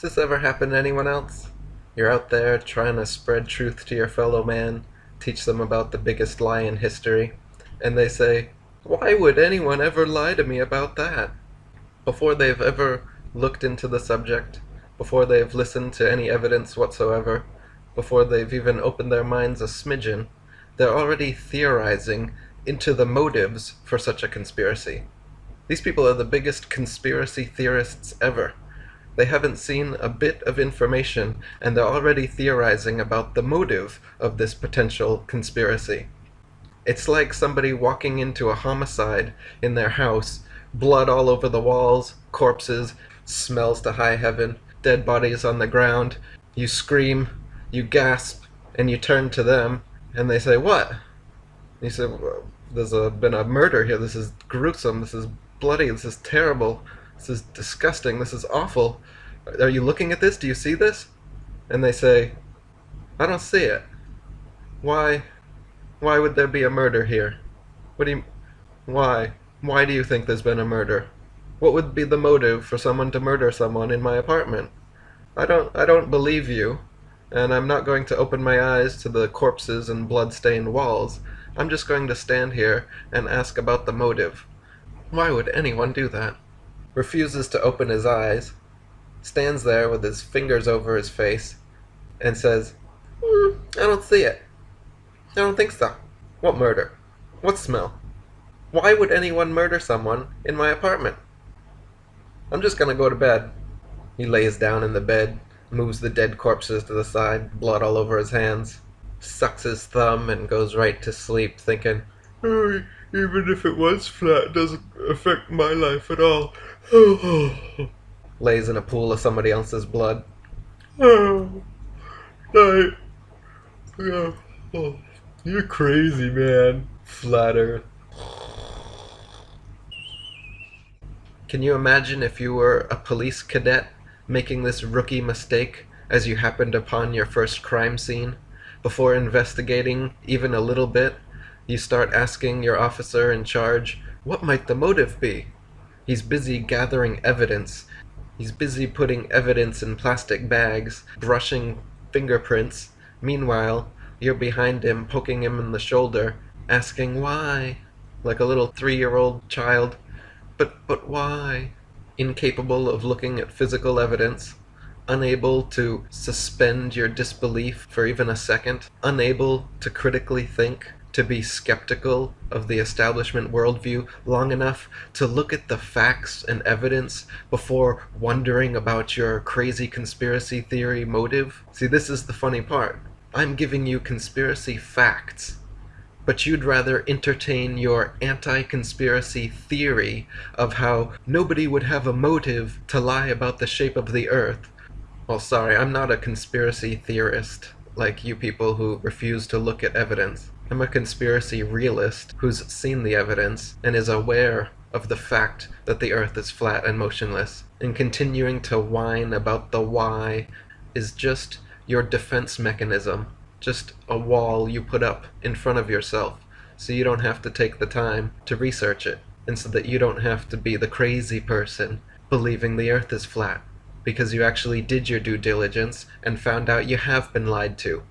this ever happen to anyone else? You're out there trying to spread truth to your fellow man, teach them about the biggest lie in history, and they say, "Why would anyone ever lie to me about that?" Before they've ever looked into the subject, before they've listened to any evidence whatsoever, before they've even opened their minds a smidgen, they're already theorizing into the motives for such a conspiracy. These people are the biggest conspiracy theorists ever. They haven't seen a bit of information, and they're already theorizing about the motive of this potential conspiracy. It's like somebody walking into a homicide in their house, blood all over the walls, corpses, smells to high heaven, dead bodies on the ground. You scream, you gasp, and you turn to them, and they say, "What?" You say, "Well, there's been a murder here. This is gruesome. This is bloody. This is terrible. This is disgusting. This is awful. Are you looking at this? Do you see this?" And they say, "I don't see it. Why? Why would there be a murder here? What do you... Why? Why do you think there's been a murder? What would be the motive for someone to murder someone in my apartment? I don't believe you, and I'm not going to open my eyes to the corpses and blood-stained walls. I'm just going to stand here and ask about the motive. Why would anyone do that?" Refuses to open his eyes, stands there with his fingers over his face, and says, I don't see it. I don't think so. What murder? What smell? Why would anyone murder someone in my apartment? I'm just gonna go to bed." He lays down in the bed, moves the dead corpses to the side, blood all over his hands, sucks his thumb and goes right to sleep thinking, "Oh, even if it was flat, it doesn't affect my life at all." Lays in a pool of somebody else's blood. "Oh, night. Yeah. Oh, you're crazy, man. Flat Earth." Can you imagine if you were a police cadet making this rookie mistake as you happened upon your first crime scene? Before investigating even a little bit, you start asking your officer in charge, what might the motive be? He's busy gathering evidence. He's busy putting evidence in plastic bags, brushing fingerprints. Meanwhile, you're behind him, poking him in the shoulder, asking why, like a little 3-year-old child. But why? Incapable of looking at physical evidence, unable to suspend your disbelief for even a second, unable to critically think, to be skeptical of the establishment worldview long enough to look at the facts and evidence before wondering about your crazy conspiracy theory motive. See, this is the funny part. I'm giving you conspiracy facts, but you'd rather entertain your anti-conspiracy theory of how nobody would have a motive to lie about the shape of the Earth. Well, sorry, I'm not a conspiracy theorist like you people who refuse to look at evidence. I'm a conspiracy realist who's seen the evidence and is aware of the fact that the Earth is flat and motionless. And continuing to whine about the why is just your defense mechanism. Just a wall you put up in front of yourself so you don't have to take the time to research it, and so that you don't have to be the crazy person believing the Earth is flat, because you actually did your due diligence and found out you have been lied to.